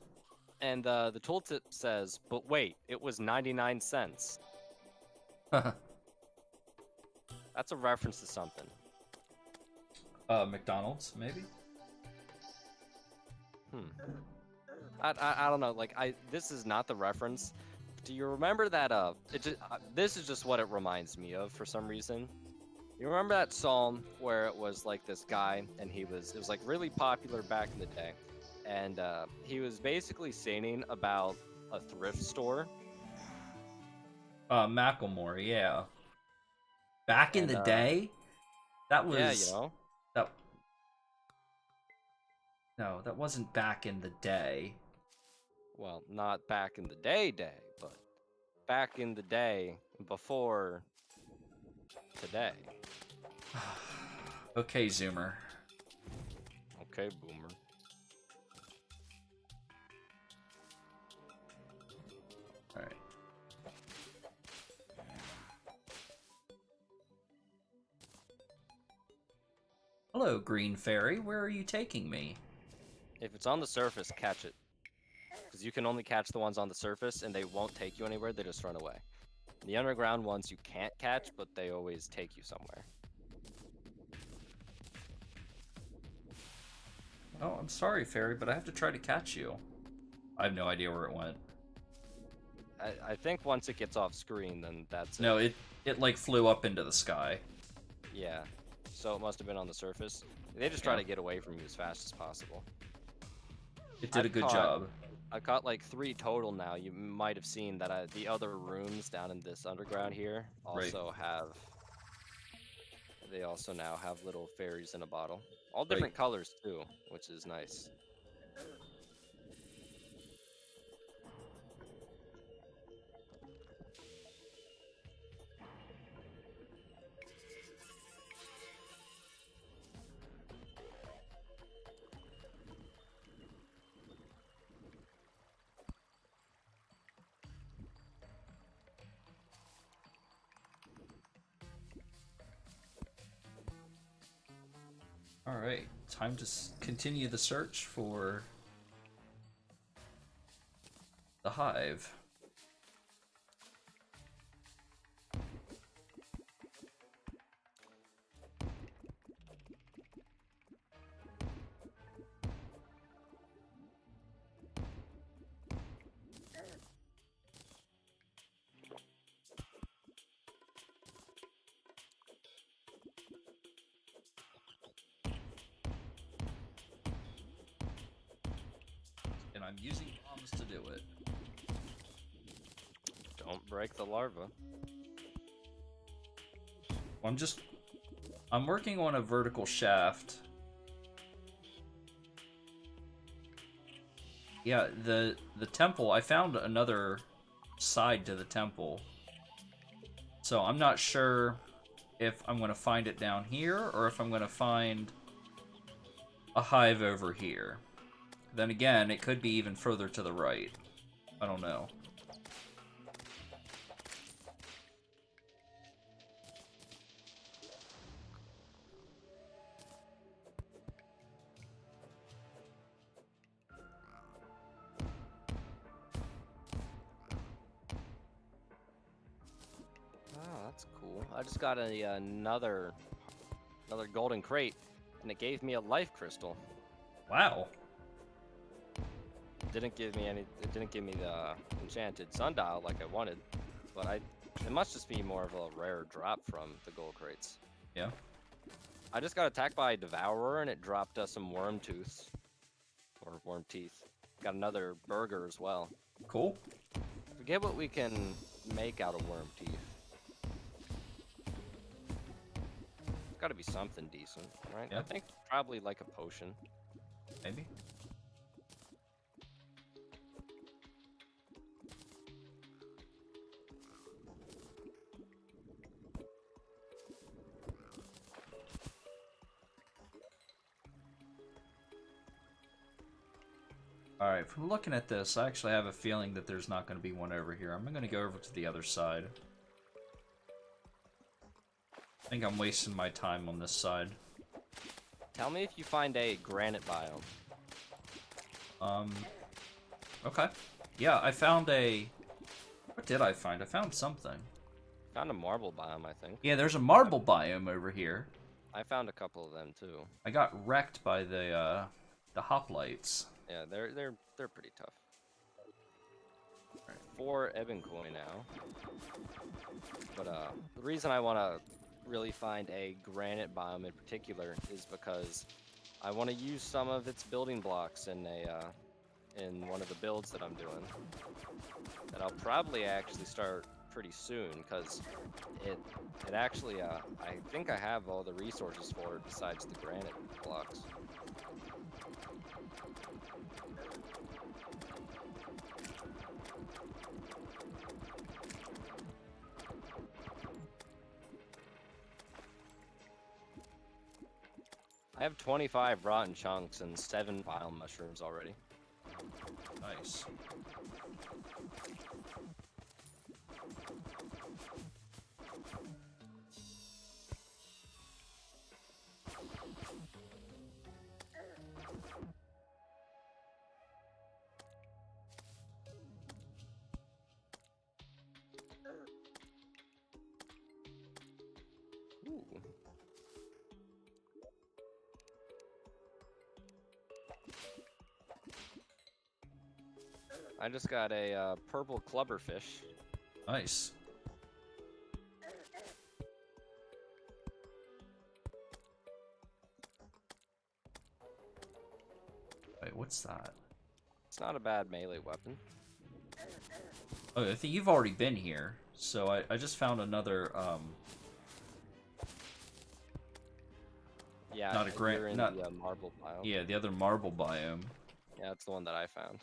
And the tooltip says, but wait, it was 99 cents. That's a reference to something. McDonald's, maybe? I don't know. Like, this is not the reference. Do you remember that? This is just what it reminds me of for some reason. You remember that psalm where it was like this guy, and it was like really popular back in the day, and he was basically singing about a thrift store. Macklemore, yeah. Back in the day, that was. Yeah, you know. That. No, that wasn't back in the day. Well, not back in the day, but back in the day before today. Okay, Zoomer. Okay, Boomer. Alright. Hello, Green Fairy. Where are you taking me? If it's on the surface, catch it. because you can only catch the ones on the surface, and they won't take you anywhere. They just run away. The underground ones you can't catch, but they always take you somewhere. Oh, I'm sorry, Fairy, but I have to try to catch you. I have no idea where it went. I think once it gets off screen, then that's No, it. it like flew up into the sky. Yeah. So it must have been on the surface. They just try to get away from you as fast as possible. It did a good job. I've caught like 3 total now. You might have seen that the other rooms down in this underground here also have. They also now have little fairies in a bottle. All different colors too, which is nice. Alright, time to continue the search for the hive. And I'm using bombs to do it. Don't break the larva. I'm working on a vertical shaft. Yeah, the temple, I found another side to the temple. So I'm not sure if I'm going to find it down here or if I'm going to find a hive over here. Then again, it could be even further to the right. I don't know. Oh, that's cool. I just got another golden crate, and it gave me a life crystal. Wow. It didn't give me the enchanted sundial like I wanted, but it must just be more of a rare drop from the gold crates. Yeah. I just got attacked by a devourer, and it dropped us some worm tooths. Or worm teeth. Got another burger as well. Cool. I forget what we can make out of worm teeth. It's gotta be something decent, right? Yeah. I think probably like a potion. Maybe. Alright, from looking at this, I actually have a feeling that there's not going to be one over here. I'm going to go over to the other side. I think I'm wasting my time on this side. Tell me if you find a granite biome. Okay. Yeah, I found a... What did I find? I found something. Found a marble biome, I think. Yeah, there's a marble biome over here. I found a couple of them too. I got wrecked by the hoplites. Yeah, they're pretty tough. Alright, 4 Eboncoin now. But the reason I want to really find a granite biome in particular is because I want to use some of its building blocks in one of the builds that I'm doing. That I'll probably actually start pretty soon, because it actually I think I have all the resources for it besides the granite blocks. I have 25 rotten chunks and 7 vile mushrooms already. Nice. I just got a purple clubberfish. Nice. Wait, what's that? It's not a bad melee weapon. Oh, I think you've already been here. So I just found another, Yeah, not a you're in not the marble biome. yeah, the other marble biome. Yeah, that's the one that I found.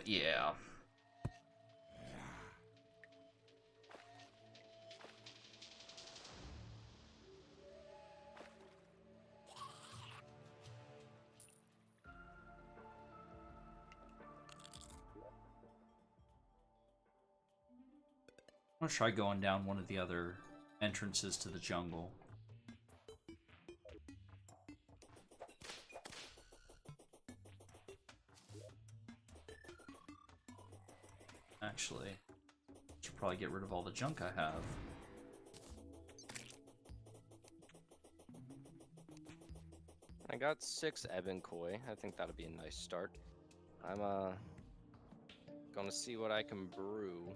Yeah. I'm gonna try going down one of the other entrances to the jungle. Actually, should probably get rid of all the junk I have. I got 6 ebon koi. I think that'll be a nice start. I'm gonna see what I can brew.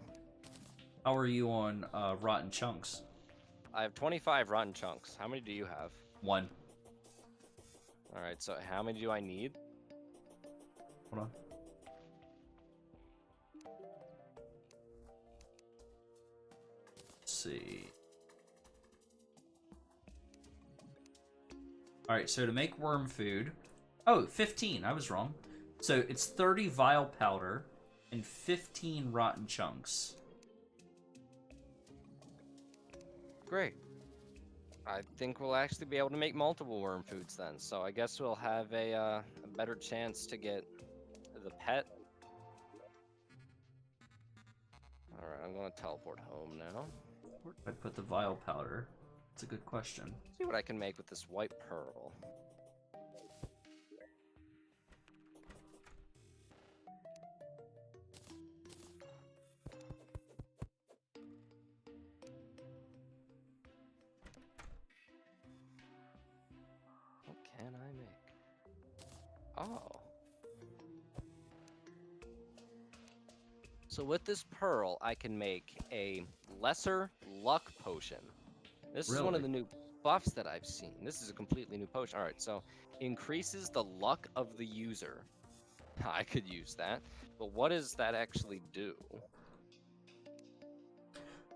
How are you on rotten chunks? I have 25 rotten chunks. How many do you have? 1. All right, so how many do I need? Hold on. Let's see. Alright, so to make worm food... Oh, 15. I was wrong. So it's 30 vile powder and 15 rotten chunks. Great. I think we'll actually be able to make multiple worm foods then. So I guess we'll have a better chance to get the pet. All right, I'm gonna teleport home now. Where did I put the vile powder? That's a good question. See what I can make with this white pearl. What can I make? Oh. So with this pearl, I can make a lesser luck potion. This is one of Really? the new buffs that I've seen. This is a completely new potion. All right, so increases the luck of the user. I could use that. But what does that actually do?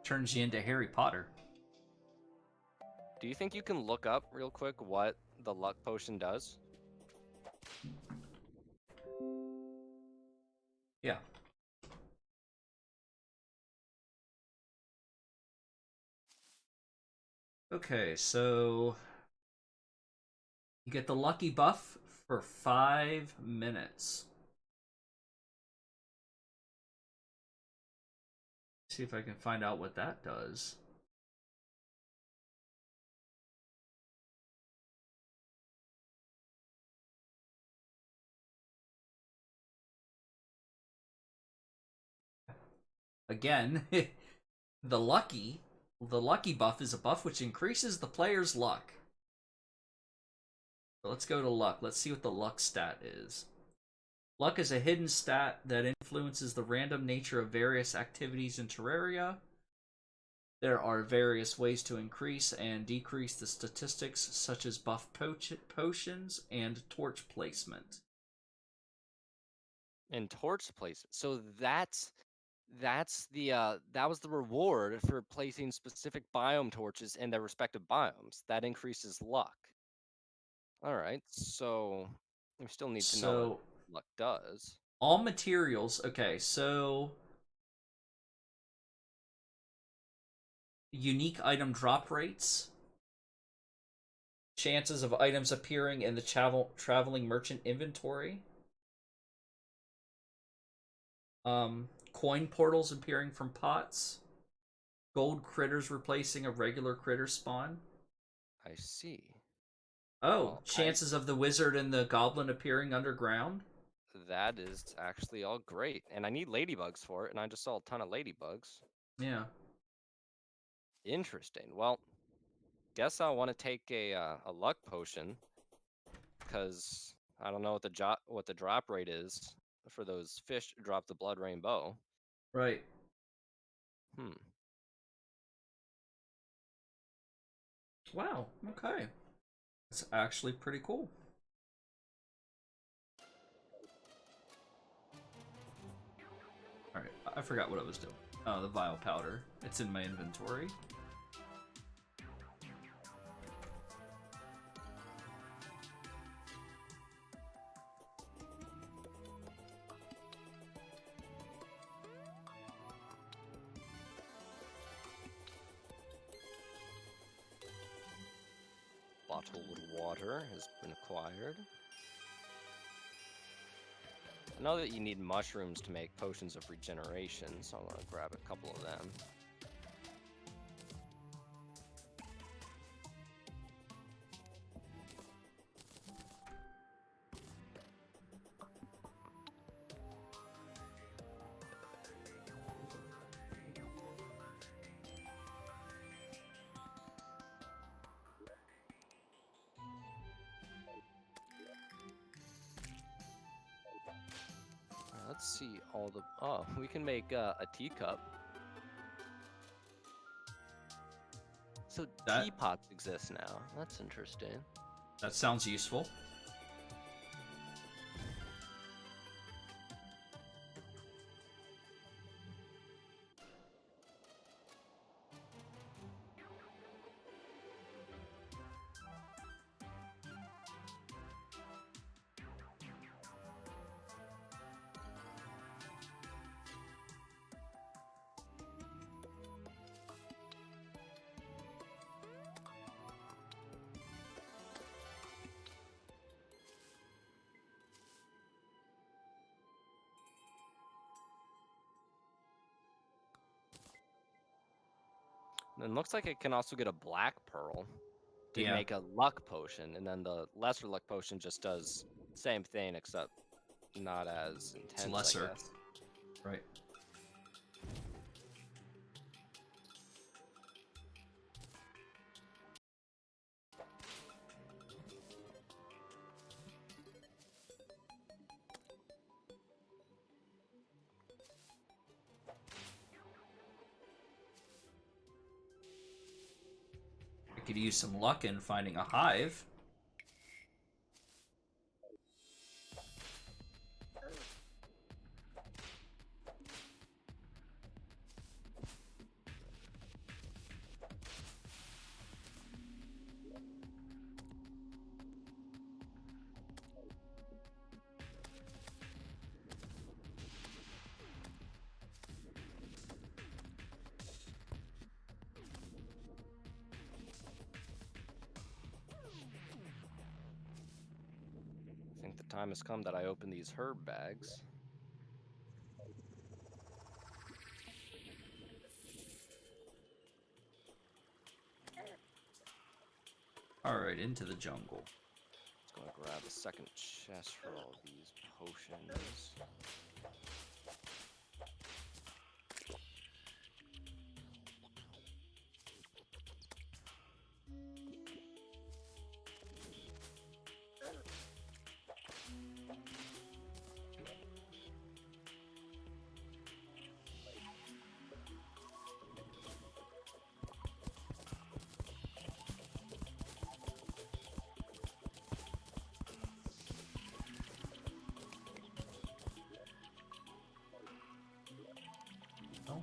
Turns you into Harry Potter. Do you think you can look up real quick what the luck potion does? Yeah. Okay, so... You get the lucky buff for 5 minutes. See if I can find out what that does. Again, the lucky buff is a buff which increases the player's luck. So let's go to luck. Let's see what the luck stat is. Luck is a hidden stat that influences the random nature of various activities in Terraria. There are various ways to increase and decrease the statistics, such as buff potions and torch placement. And torch placement. So that's the that was the reward for placing specific biome torches in their respective biomes. That increases luck. All right, so we still need to know what So, luck does. all materials. Okay, so unique item drop rates, chances of items appearing in the traveling merchant inventory, coin portals appearing from pots, gold critters replacing a regular critter spawn. I see. Oh, Well, chances of the wizard and the goblin appearing underground. that is actually all great. And I need ladybugs for it, and I just saw a ton of ladybugs. Yeah. Interesting. Well, guess I'll want to take a luck potion, because I don't know what the drop rate is for those fish to drop the blood rainbow. Right. Hmm. Wow. Okay. It's actually pretty cool. All right. I forgot what I was doing. Oh, the vial powder. It's in my inventory. Bottled water has been acquired. I know that you need mushrooms to make potions of regeneration, so I'm gonna grab a couple of them. Let's see all the. Oh, we can make a teacup. So That teapots exist now. That's interesting. that sounds useful. And it looks like it can also get a black pearl to Yeah. make a luck potion, and then the lesser luck potion just does same thing except not as It's intense, I lesser. guess. Right. I could use some luck in finding a hive. I think the time has come that I open these herb bags. Alright, into the jungle. Just gonna grab a second chest for all these potions. Oh.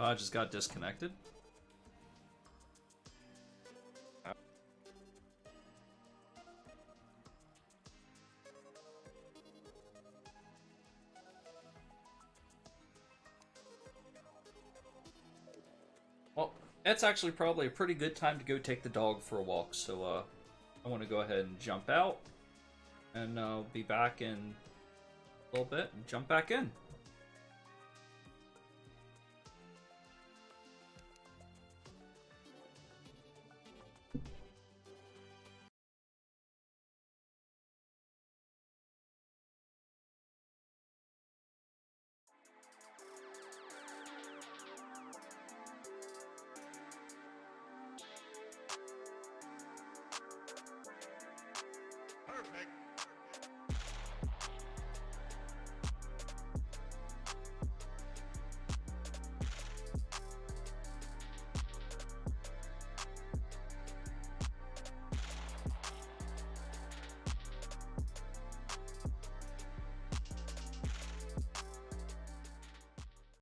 Oh, I just got disconnected. Well, that's actually probably a pretty good time to go take the dog for a walk, so I want to go ahead and jump out, and be back in a little bit and jump back in.